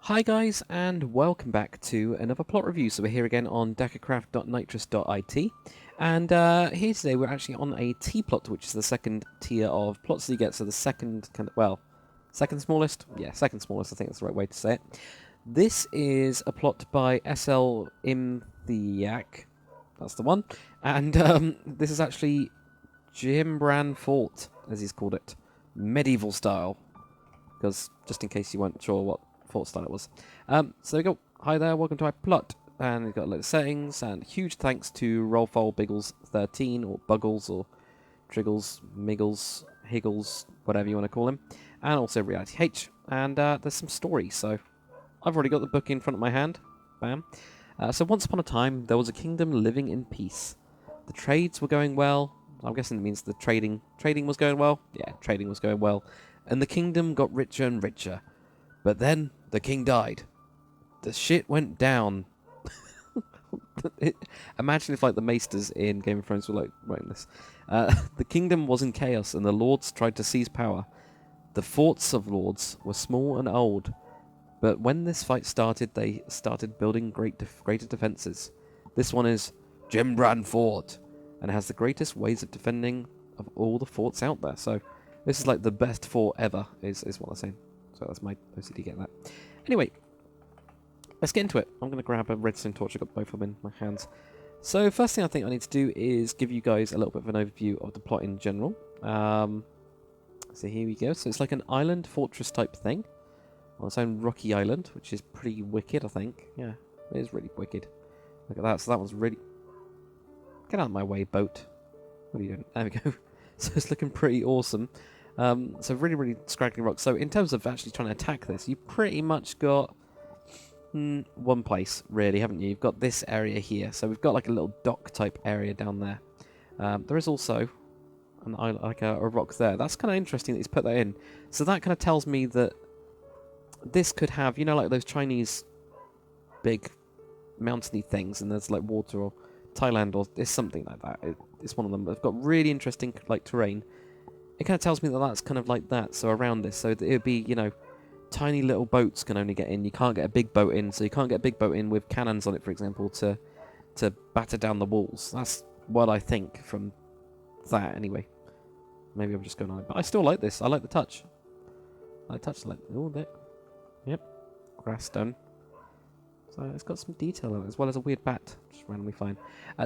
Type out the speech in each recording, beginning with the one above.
Hi guys, and welcome back to another plot review. So we're here again on DakrCraft.nitrous.it, and here today we're actually on a T plot, which is the second tier of plots that you get. So the second second smallest. Yeah, second smallest. I think that's the right way to say it. This is a plot by SL Imthiak. That's the one, and this is actually Ghimbrann Fort, as he's called it, medieval style. Because just in case you weren't sure what fort style it was. So there we go. Hi there, welcome to my plot. And we've got a load of settings, and huge thanks to Rollfall13, or Buggles, or Triggles, Miggles, Higgles, whatever you want to call him. And also Reality H. And there's some story, so I've already got the book in front of my hand. Bam. So once upon a time, there was a kingdom living in peace. The trades were going well. I'm guessing it means the trading was going well. Yeah, trading was going well. And the kingdom got richer and richer. But then, the king died. The shit went down. Imagine if, like, the maesters in Game of Thrones were, like, writing this. The kingdom was in chaos, and the lords tried to seize power. The forts of lords were small and old. But when this fight started, they started building greater defences. This one is Ghimbrann Fort, and has the greatest ways of defending of all the forts out there. So this is like the best fort ever, is what they're saying. So that's my OCD getting that. Anyway, let's get into it. I'm going to grab a redstone torch. I've got both of them in my hands. So first thing I think I need to do is give you guys a little bit of an overview of the plot in general. So here we go. So it's like an island fortress type thing. On its own rocky island, which is pretty wicked, I think. Yeah, it is really wicked. Look at that. So that one's really... Get out of my way, boat. What are you doing? There we go. So it's looking pretty awesome. So really, really scraggly rocks. So in terms of actually trying to attack this, you've pretty much got one place, really, haven't you? You've got this area here. So we've got like a little dock type area down there. There is also an island, like a rock there. That's kind of interesting that he's put that in. So that kind of tells me that this could have, you know, like those Chinese big mountainy things, and there's like water, or Thailand, or it's something like that. It's one of them. They've got really interesting like terrain. It kind of tells me that that's kind of like that. So around this, so it would be, you know, tiny little boats can only get in. You can't get a big boat in, so you can't get a big boat in with cannons on it, for example, to batter down the walls. That's what I think from that, anyway. Maybe I'm just going on it, but I still like this. I like the touch. I like touch. Like all that. Yep, grass stone. So it's got some detail in it, as well as a weird bat, which is randomly fine.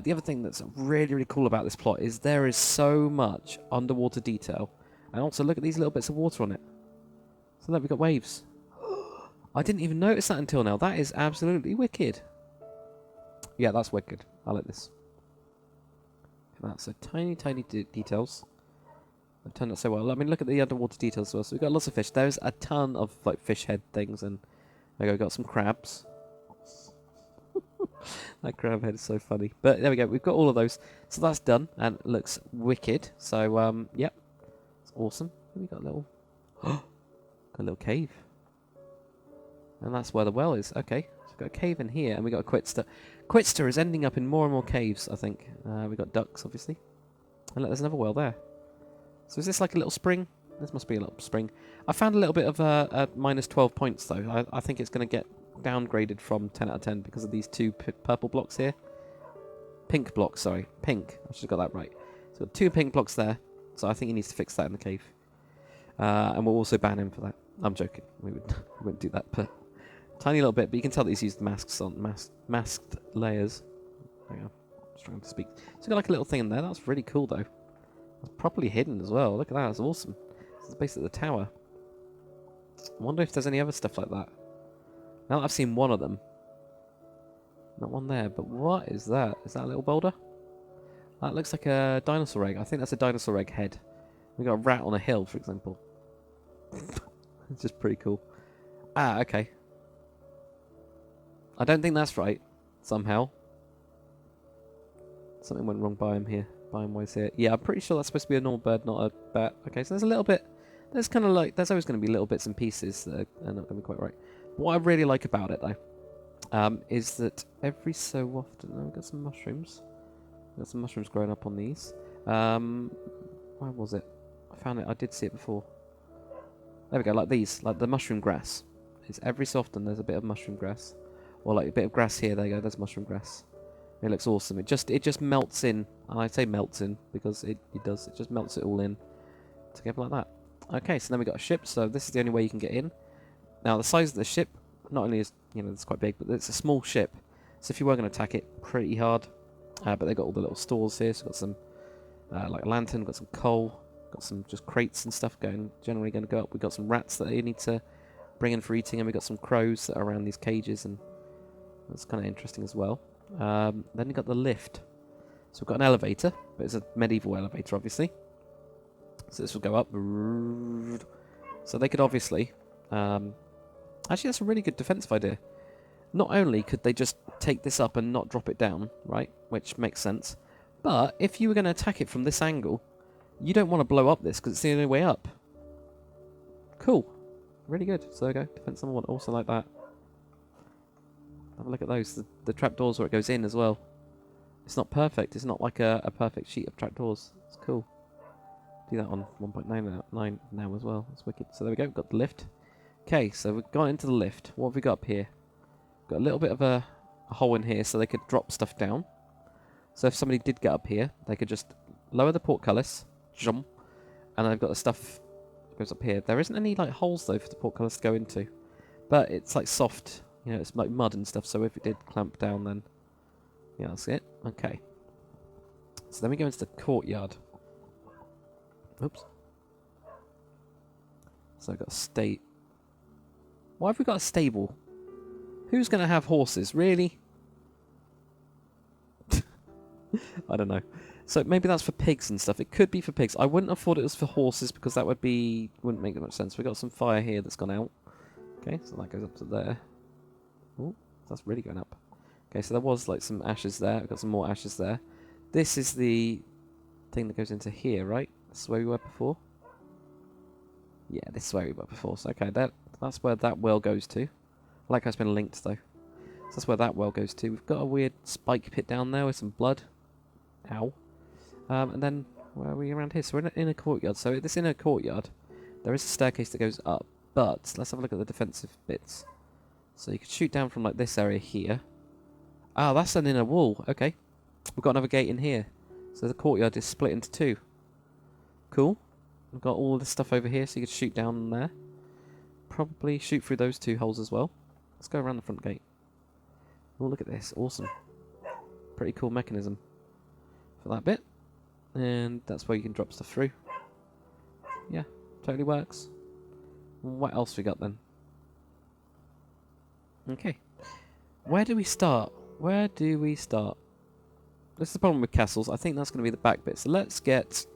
The other thing that's really, really cool about this plot is there is so much underwater detail. And also, look at these little bits of water on it. So look, we've got waves. I didn't even notice that until now. That is absolutely wicked. Yeah, that's wicked. I like this. That's so tiny, tiny details. They've turned out so well. I mean, look at the underwater details as well. So we've got lots of fish. There's a ton of like fish head things, and there we go. We've got some crabs. That crab head is so funny. But there we go. We've got all of those. So that's done, and it looks wicked. So yep, it's awesome. We got a little, got a little cave, and that's where the well is. Okay, so we've got a cave in here, and we got a Quitster. Quitster is ending up in more and more caves, I think. We got ducks, obviously, and look, there's another well there. So is this like a little spring? This must be a little spring. I found a little bit of a minus 12 points, though. I think it's going to get downgraded from 10 out of 10 because of these two purple blocks here. Pink blocks, sorry. Pink. I should have got that right. So two pink blocks there. So I think he needs to fix that in the cave. And we'll also ban him for that. I'm joking. We wouldn't do that, but tiny little bit. But you can tell that he's used masks on masked layers. There you go. Just trying to speak. So got like a little thing in there. That's really cool, though. It's properly hidden as well. Look at that. That's awesome. This is basically the tower. I wonder if there's any other stuff like that. Now that I've seen one of them. Not one there, but what is that? Is that a little boulder? That looks like a dinosaur egg. I think that's a dinosaur egg head. We got a rat on a hill, for example. It's just pretty cool. Ah, okay. I don't think that's right. Somehow. Something went wrong by him here. Biome-wise here. Yeah, I'm pretty sure that's supposed to be a normal bird, not a bat. Okay, so there's a little bit... There's kind of like... There's always going to be little bits and pieces that are not going to be quite right. What I really like about it, though, is that every so often... Oh, we've got some mushrooms. We've got some mushrooms growing up on these. Where was it? I found it. I did see it before. There we go, like these. Like the mushroom grass. is every so often there's a bit of mushroom grass. Or like a bit of grass here. There you go. There's mushroom grass. It looks awesome. It just melts in. And I say melts in because it does. It just melts it all in together like that. Okay, so then we got a ship. So this is the only way you can get in. Now the size of the ship, not only is, you know, it's quite big, but it's a small ship. So if you were going to attack it, pretty hard. But they've got all the little stores here. So got some like a lantern, got some coal, got some just crates and stuff generally going to go up. We've got some rats that you need to bring in for eating, and we've got some crows that are around these cages, and that's kind of interesting as well. Then you've got the lift. So we've got an elevator, but it's a medieval elevator, obviously. So this will go up. So they could obviously... actually, that's a really good defensive idea. Not only could they just take this up and not drop it down, right? Which makes sense. But if you were going to attack it from this angle, you don't want to blow up this because it's the only way up. Cool. Really good. So there we go. Defense number 1. Also like that. Have a look at those. The trapdoors where it goes in as well. It's not perfect. It's not like a perfect sheet of trapdoors. It's cool. Do that on 1.9 now as well. That's wicked. So there we go. We've got the lift. Okay, so we've gone into the lift. What have we got up here? Got a little bit of a hole in here so they could drop stuff down. So if somebody did get up here, they could just lower the portcullis, jump, and I've got the stuff that goes up here. There isn't any like holes though for the portcullis to go into, but it's like soft, you know, it's like mud and stuff. So if it did clamp down, then yeah, that's it. Okay. So then we go into the courtyard. Oops. So I've got a state. Why have we got a stable? Who's going to have horses? Really? I don't know. So maybe that's for pigs and stuff. It could be for pigs. I wouldn't have thought it was for horses because that wouldn't make that much sense. We've got some fire here that's gone out. Okay, so that goes up to there. Oh, that's really going up. Okay, so there was like some ashes there. We've got some more ashes there. This is the thing that goes into here, right? This is where we were before. Yeah, this is where we were before. So okay, that's where that well goes to. I like how it's been linked though. So that's where that well goes to. We've got a weird spike pit down there with some blood. Ow. And then where are we around here? So we're in a courtyard. So this inner courtyard, there is a staircase that goes up. But let's have a look at the defensive bits. So you could shoot down from like this area here. Ah, that's an inner wall. Okay. We've got another gate in here. So the courtyard is split into 2. Cool. We've got all this stuff over here so you could shoot down there. Probably shoot through those 2 holes as well. Let's go around the front gate. Oh, look at this. Awesome. Pretty cool mechanism for that bit. And that's where you can drop stuff through. Yeah, totally works. What else we got then? Okay. Where do we start? Where do we start? This is the problem with castles. I think that's going to be the back bit. So let's get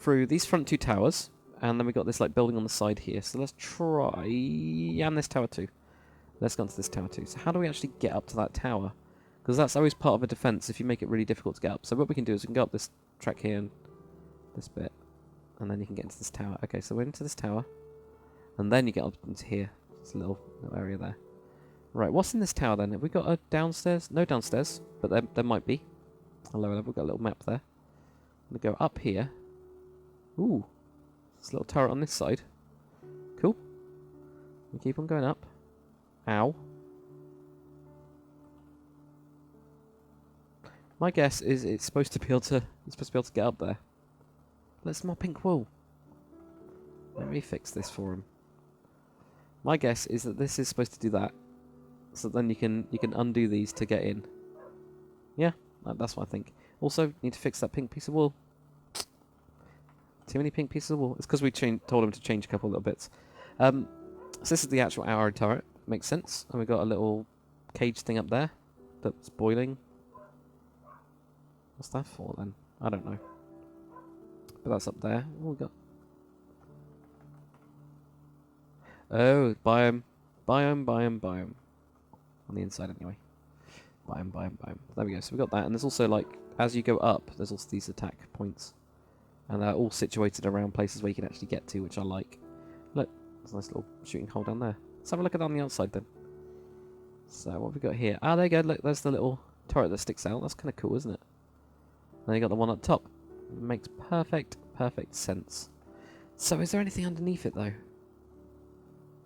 through these front 2 towers. And then we've got this like building on the side here. So let's try... and this tower too. Let's go onto this tower too. So how do we actually get up to that tower? Because that's always part of a defense if you make it really difficult to get up. So what we can do is we can go up this track here and this bit. And then you can get into this tower. Okay, so we're into this tower. And then you get up into here. It's a little area there. Right, what's in this tower then? Have we got a downstairs? No downstairs, but there might be. A lower level. We've got a little map there. I'm going to go up here. Ooh. There's a little turret on this side. Cool. We keep on going up. Ow. My guess is it's supposed to be able to get up there. Let's more pink wool. Let me fix this for him. My guess is that this is supposed to do that. So then you can undo these to get in. Yeah, that's what I think. Also, need to fix that pink piece of wool. Too many pink pieces of wool. It's because we told him to change a couple of little bits. So this is the actual arrow turret. Makes sense. And we've got a little cage thing up there that's boiling. What's that for then? I don't know. But that's up there. What we got? Oh, biome. Biome. On the inside anyway. Biome. There we go. So we got that. And there's also like, as you go up, there's also these attack points. And they're all situated around places where you can actually get to, which I like. Look, there's a nice little shooting hole down there. Let's have a look at it on the outside then. So what have we got here? Ah, there you go. Look, there's the little turret that sticks out. That's kind of cool, isn't it? Then you got the one up top. Makes perfect sense. So is there anything underneath it though?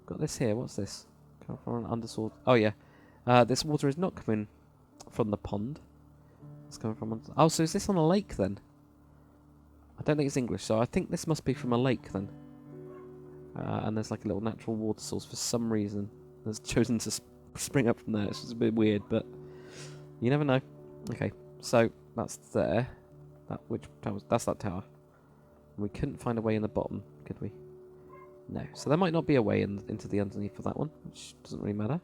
Got this here. What's this? Come from an undersource. Oh yeah. This water is not coming from the pond. It's coming from... Oh, so is this on a lake then? I don't think it's English, so I think this must be from a lake then. And there's like a little natural water source for some reason that's chosen to spring up from there. It's just a bit weird, but you never know. Okay, so that's there. Which tower? That's that tower. We couldn't find a way in the bottom, could we? No. So there might not be a way into the underneath of that one, which doesn't really matter.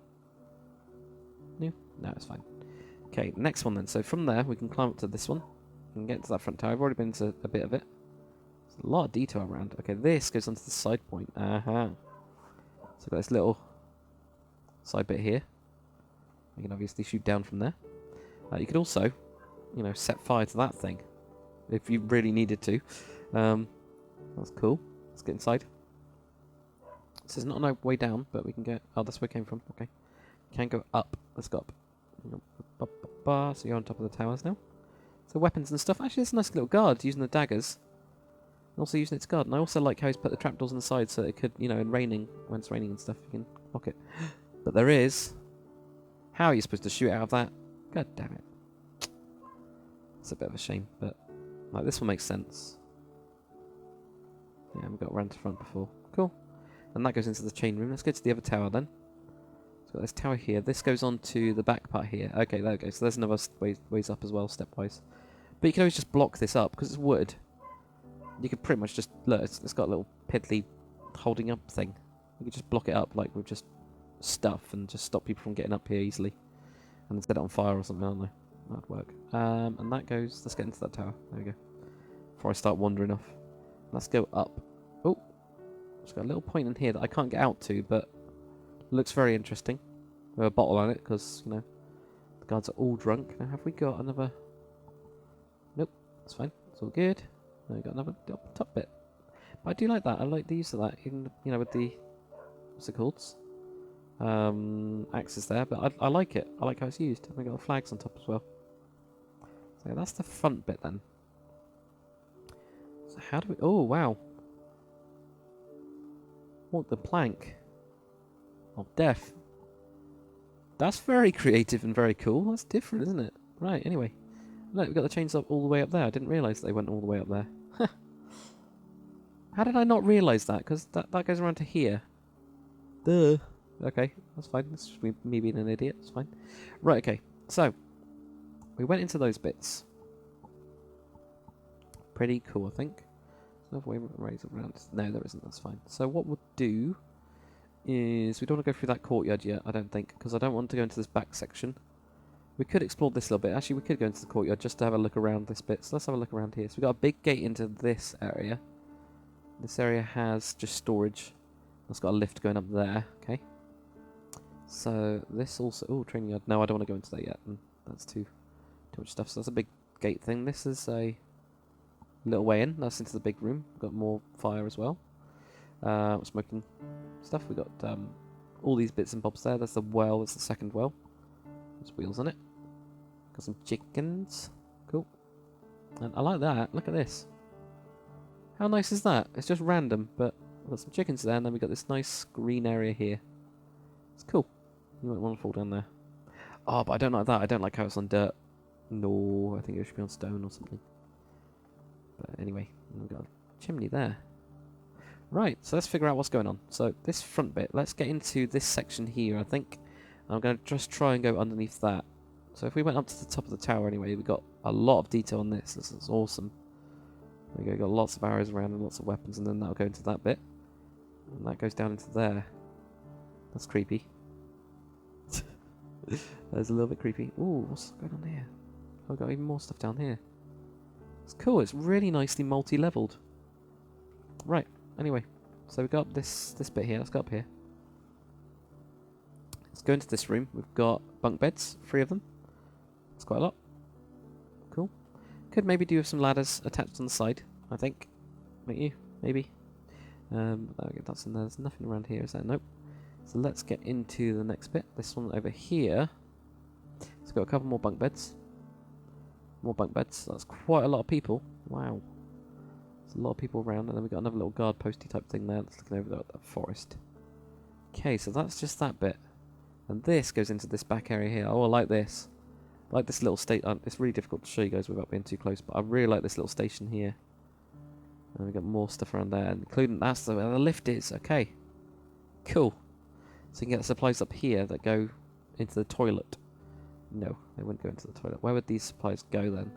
No, it's fine. Okay, next one then. So from there, we can climb up to this one and get to that front tower. I've already been to a bit of it. There's a lot of detail around. Okay, this goes onto the side point. So we've got this little side bit here. You can obviously shoot down from there. You could also, set fire to that thing if you really needed to. That's cool. Let's get inside. This is not no way down, but we can get... Oh, that's where it came from. Okay. Can go up. Let's go up. So you're on top of the towers now. So weapons and stuff. Actually, it's a nice little guard using the daggers. And also using it to guard. And I also like how he's put the trapdoors on the side so it could, in raining, when it's raining and stuff, you can lock it. But there is... How are you supposed to shoot out of that? God damn it. It's a bit of a shame, but... Like, this one makes sense. Yeah, we've got around to the front before. Cool. And that goes into the chain room. Let's go to the other tower then. So got this tower here. This goes on to the back part here. Okay, there we go. So there's another ways up as well, stepwise. But you can always just block this up, because it's wood. You could pretty much just... Look, it's got a little piddly holding up thing. You could just block it up, like with just stuff, and just stop people from getting up here easily. And then set it on fire or something, I don't know. That'd work. And that goes... Let's get into that tower. There we go. Before I start wandering off. Let's go up. Oh! It's got a little point in here that I can't get out to, but looks very interesting. With a bottle on it, because, the guards are all drunk. Now, have we got another... Nope, that's fine. It's all good. Now we've got another top bit. But I do like that. I like the use of that, even, with the... What's it called? Axes there, but I like it. I like how it's used. And we've got flags on top as well. So that's the front bit then. So how do we... Oh, wow. What, the plank of death? That's very creative and very cool. That's different, isn't it? Right, anyway. Look, we've got the chains up all the way up there. I didn't realise they went all the way up there. How did I not realise that? Because that goes around to here. Duh. Okay, that's fine. That's just me being an idiot. It's fine. Right, okay. So, we went into those bits. Pretty cool, I think. Another way to raise it around. No, there isn't. That's fine. So what we'll do is... We don't want to go through that courtyard yet, I don't think, because I don't want to go into this back section. We could explore this a little bit. Actually, we could go into the courtyard just to have a look around this bit. So let's have a look around here. So we've got a big gate into this area. This area has just storage. It's got a lift going up there. Okay. So this also... Oh, training yard. No, I don't want to go into that yet. That's too much stuff. So that's a big gate thing. This is a... little way in. That's into the big room. We've got more fire as well. Smoking stuff. We've got all these bits and bobs there. There's the well. There's the second well. There's wheels on it. Got some chickens. Cool. And I like that. Look at this. How nice is that? It's just random, but we've got some chickens there, and then we've got this nice green area here. It's cool. You might want to fall down there. Oh, but I don't like that. I don't like how it's on dirt. No, I think it should be on stone or something. But anyway, we've got a chimney there. Right, so let's figure out what's going on. So this front bit, let's get into this section here, I think. I'm going to just try and go underneath that. So if we went up to the top of the tower anyway, we've got a lot of detail on this. This is awesome. There we go, we've got lots of arrows around and lots of weapons, and then that'll go into that bit. And that goes down into there. That's creepy. That's a little bit creepy. Ooh, what's going on here? I've got even more stuff down here. It's cool, it's really nicely multi-leveled. Right, anyway. So we've got this bit here. Let's go up here. Let's go into this room. We've got bunk beds, 3 of them. That's quite a lot. Cool. Could maybe do with some ladders attached on the side, I think. Don't you? Maybe. That's in there. There's nothing around here, is there? Nope. So let's get into the next bit. This one over here. It's got a couple more bunk beds. More bunk beds. That's quite a lot of people. Wow. There's a lot of people around. And then we've got another little guard posty type thing there that's looking over that forest. Okay, so that's just that bit. And this goes into this back area here. Oh, I like this. I like this little it's really difficult to show you guys without being too close, but I really like this little station here. And we've got more stuff around there, including that's where the lift is. Okay. Cool. So you can get supplies up here that go into the toilet. No, they wouldn't go into the toilet. Where would these supplies go then?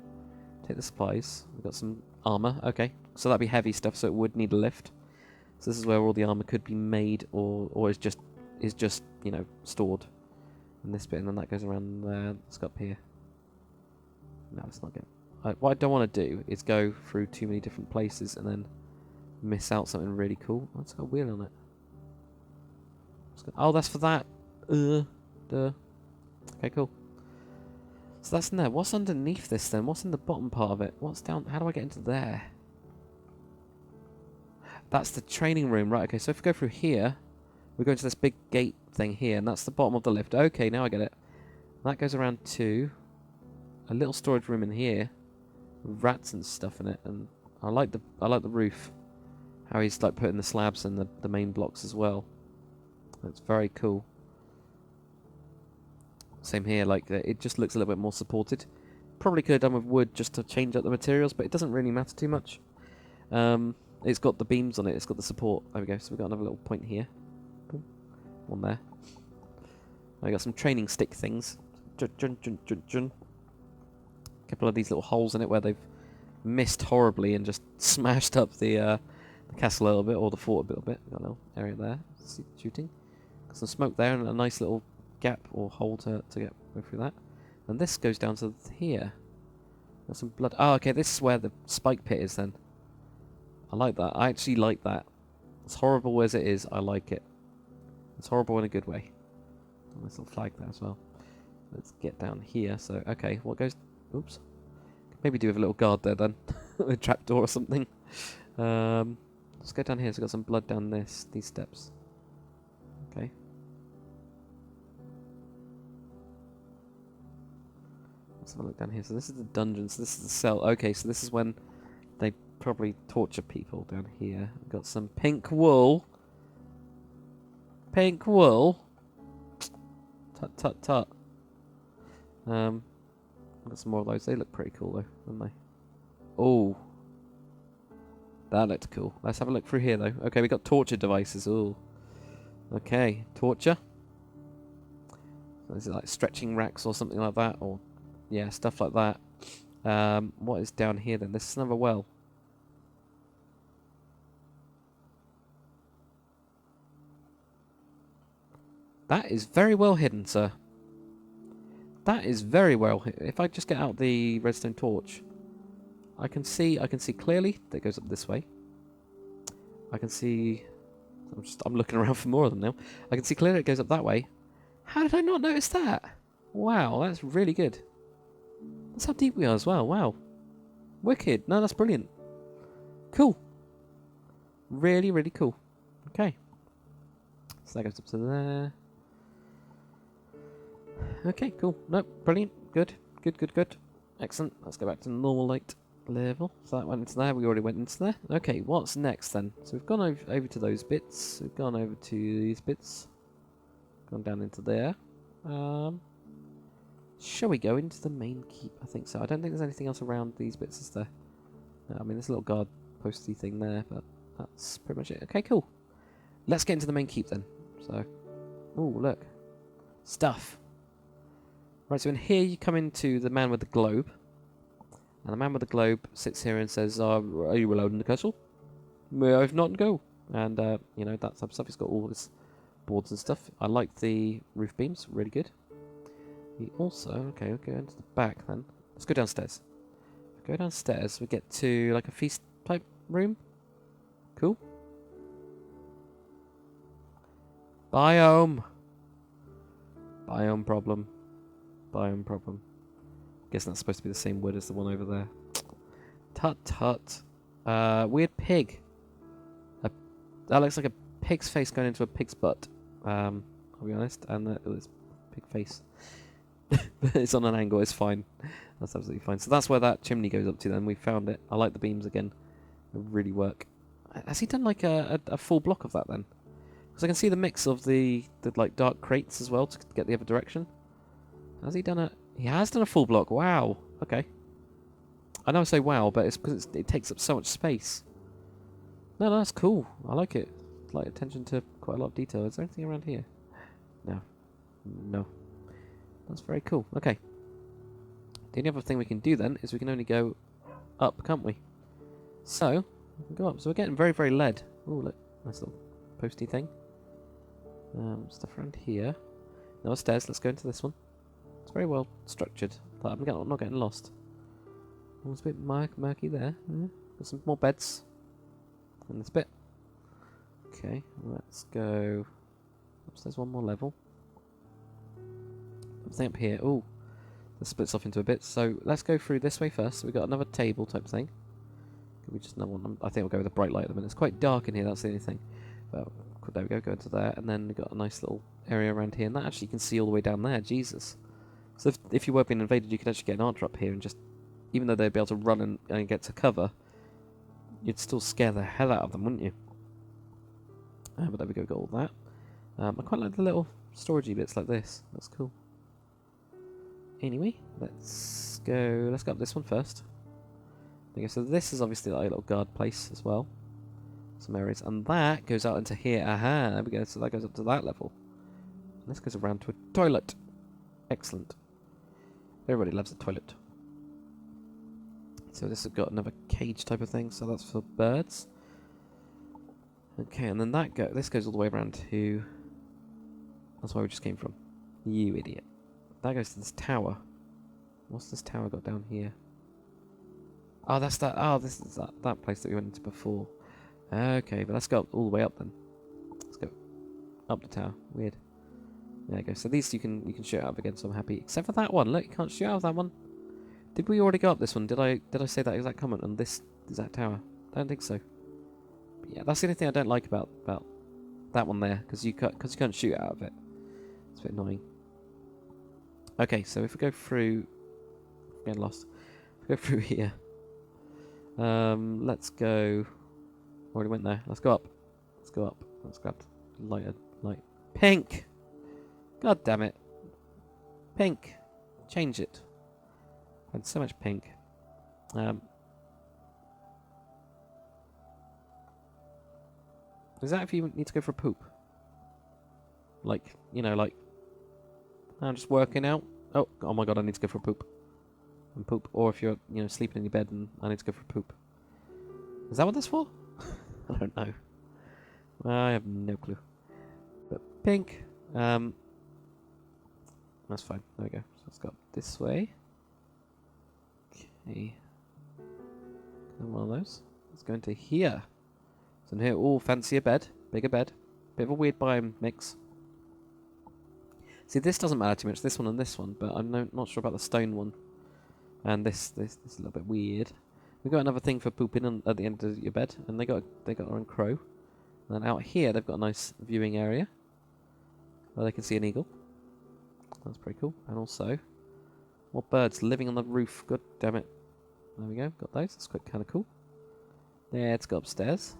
Take the supplies. We've got some armor. Okay. So that'd be heavy stuff, so it would need a lift. So this is where all the armor could be made, or is just you know, stored in this bit, and then that goes around there. Let's go up here. No, it's not good. What I don't want to do is go through too many different places and then miss out something really cool. Oh, it's got a wheel on it. Oh, that's for that. Duh. Okay, cool. So that's in there. What's underneath this then? What's in the bottom part of it? What's down? How do I get into there? That's the training room. Right, okay, so if we go through here, we go into this big gate thing here, and that's the bottom of the lift. Okay, now I get it. That goes around to a little storage room in here. Rats and stuff in it, and I like the roof. How he's like putting the slabs and the main blocks as well. That's very cool. Same here, like it just looks a little bit more supported. Probably could have done with wood just to change up the materials, but it doesn't really matter too much. It's got the beams on it, it's got the support. There we go, so we've got another little point here. Boom. One there. I got some training stick things. Couple of these little holes in it where they've missed horribly and just smashed up the castle a little bit, or the fort a little bit. Got a little area there, shooting. Got some smoke there and a nice little gap or hole to go through that. And this goes down to here. Got some blood. Oh, okay, this is where the spike pit is then. I like that. I actually like that. As horrible as it is, I like it. It's horrible in a good way. Nice little flag there as well. Let's get down here. So, okay, what goes... Oops. Maybe do with a little guard there then. A trapdoor or something. Let's go down here. So we've got some blood down these steps. Okay. Let's have a look down here. So this is the dungeon. So this is the cell. Okay, so this is when they probably torture people down here. We've got some pink wool. Pink wool. Tut tut tut. Got some more of those. They look pretty cool though, don't they? Oh, that looked cool. Let's have a look through here though. Okay, we got torture devices. Oh, okay, torture. So is it like stretching racks or something like that, or yeah, stuff like that. What is down here then? This is another well. That is very well hidden, sir. That is very well hidden. If I just get out the redstone torch, I can see clearly that goes up this way. I can see... I'm looking around for more of them now. I can see clearly it goes up that way. How did I not notice that? Wow, that's really good. That's how deep we are as well. Wow. Wicked. No, that's brilliant. Cool. Really, really cool. Okay. So that goes up to there. Okay, cool. Nope, brilliant. Good. Excellent. Let's go back to normal light level. So that went into there. We already went into there. Okay, what's next then? So we've gone over to those bits. We've gone over to these bits. Gone down into there. Shall we go into the main keep? I think so. I don't think there's anything else around these bits, is there? No, I mean, there's a little guard posty thing there, but that's pretty much it. Okay, cool. Let's get into the main keep then. So, oh, look. Stuff. Right, so in here you come into the man with the globe. And the man with the globe sits here and says, are you allowed in the castle? May I not go? And, you know, that type of stuff. He's got all this boards and stuff. I like the roof beams. Really good. He also... Okay, we'll go into the back then. Let's go downstairs. Go downstairs. We get to, like, a feast type room. Cool. Biome. Biome problem. Biome problem. Guessing that's supposed to be the same wood as the one over there. Tut tut. Weird pig. That looks like a pig's face going into a pig's butt. I'll be honest. And it was pig face. It's on an angle. It's fine. That's absolutely fine. So that's where that chimney goes up to then. We found it. I like the beams again. They really work. Has he done like a full block of that then? Because I can see the mix of the like dark crates as well to get the other direction. Has he done a... He has done a full block. Wow. Okay. I know I say wow, but it's because it takes up so much space. No, that's cool. I like it. Like attention to quite a lot of detail. Is there anything around here? No. No. That's very cool. Okay. The only other thing we can do then is we can only go up, can't we? So, we can go up. So we're getting very, very led. Oh, look. Nice little posty thing. Stuff around here. No stairs. Let's go into this one. It's very well structured. I'm not getting lost. It's a bit murky there. Yeah. Got some more beds in this bit. Okay, let's go upstairs one more level. Something up here. Oh, this splits off into a bit. So let's go through this way first. So we've got another table type thing. Could we just another one? I think we'll go with a bright light at the minute. It's quite dark in here. That's the only thing. But there we go. Go into there, and then we've got a nice little area around here, and that actually you can see all the way down there. Jesus. So if you were being invaded, you could actually get an archer up here and just, even though they'd be able to run and get to cover, you'd still scare the hell out of them, wouldn't you? But there we go, got all that. I quite like the little storagey bits like this. That's cool. Anyway, let's go up this one first. Okay, so this is obviously like a little guard place as well. Some areas. And that goes out into here. Aha, there we go. So that goes up to that level. And this goes around to a toilet. Excellent. Everybody loves a toilet. So this has got another cage type of thing, so that's for birds. Okay, and then this goes all the way around to... That's where we just came from. You idiot. That goes to this tower. What's this tower got down here? Oh, that's that. Oh, this is that place that we went into before. Okay, but let's go all the way up then. Let's go up the tower. Weird. There you go. So these you can shoot out of again, so I'm happy. Except for that one. Look, you can't shoot out of that one. Did we already go up this one? Did I say that exact comment on this exact tower? I don't think so. But yeah, that's the only thing I don't like about that one there, because you can't shoot out of it. It's a bit annoying. Okay, so if we go through, getting lost. If we go through here. Let's go. Already went there. Let's go up. Let's go up. Let's grab light. Pink. God damn it. Pink. Change it. And so much pink. Is that if you need to go for a poop? Like, you know, like I'm just working out. Oh my god, I need to go for a poop. And poop. Or if you're, you know, sleeping in your bed and I need to go for a poop. Is that what that's for? I don't know. I have no clue. But pink. That's fine. There we go. So let's go up this way. Okay. One of those. Let's go into here. So in here, all fancier bed, bigger bed, bit of a weird biome mix. See, this doesn't matter too much. This one and this one, but I'm not sure about the stone one. And this is a little bit weird. We've got another thing for pooping at the end of your bed, and they got their own crow. And then out here, they've got a nice viewing area where they can see an eagle. That's pretty cool. And also, more birds living on the roof. God damn it. There we go. Got those. That's quite kind of cool. Yeah, let's go upstairs.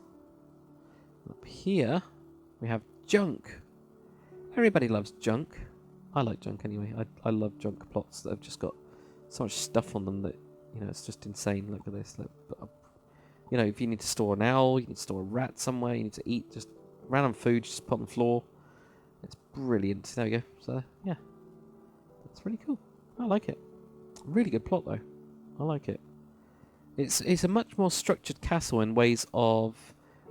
Up here, we have junk. Everybody loves junk. I like junk anyway. I love junk plots that have just got so much stuff on them that, you know, it's just insane. Look at this. Look, you know, if you need to store an owl, you need to store a rat somewhere, you need to eat just random food, just put on the floor. It's brilliant. There we go. So, yeah. That's really cool. I like it. Really good plot, though. I like it. It's a much more structured castle in ways of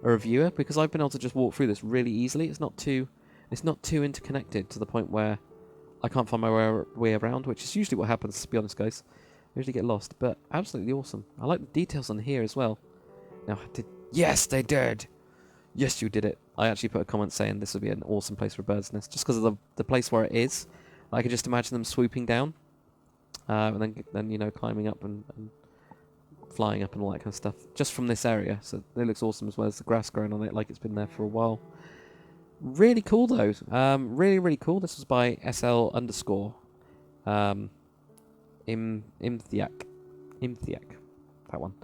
a reviewer, because I've been able to just walk through this really easily. It's not too interconnected to the point where I can't find my way around, which is usually what happens, to be honest, guys. I usually get lost, but absolutely awesome. I like the details on here as well. Now, yes, they did! Yes, you did it. I actually put a comment saying this would be an awesome place for a bird's nest, just because of the place where it is. I could just imagine them swooping down, and then you know, climbing up and flying up and all that kind of stuff, just from this area. So it looks awesome, as well as the grass growing on it like it's been there for a while. Really cool, though. Really, really cool. This was by SL underscore Imthiak. That one.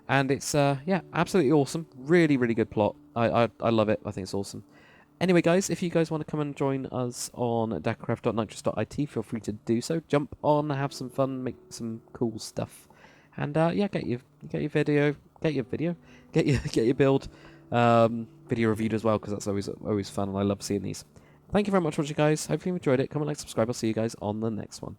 And it's, yeah, absolutely awesome. Really, really good plot. I love it. I think it's awesome. Anyway, guys, if you guys want to come and join us on DakrCraft.nitrous.it, feel free to do so. Jump on, have some fun, make some cool stuff, and yeah, get your build video reviewed as well, because that's always fun, and I love seeing these. Thank you very much for watching, guys. Hopefully you enjoyed it. Comment, like, subscribe. I'll see you guys on the next one.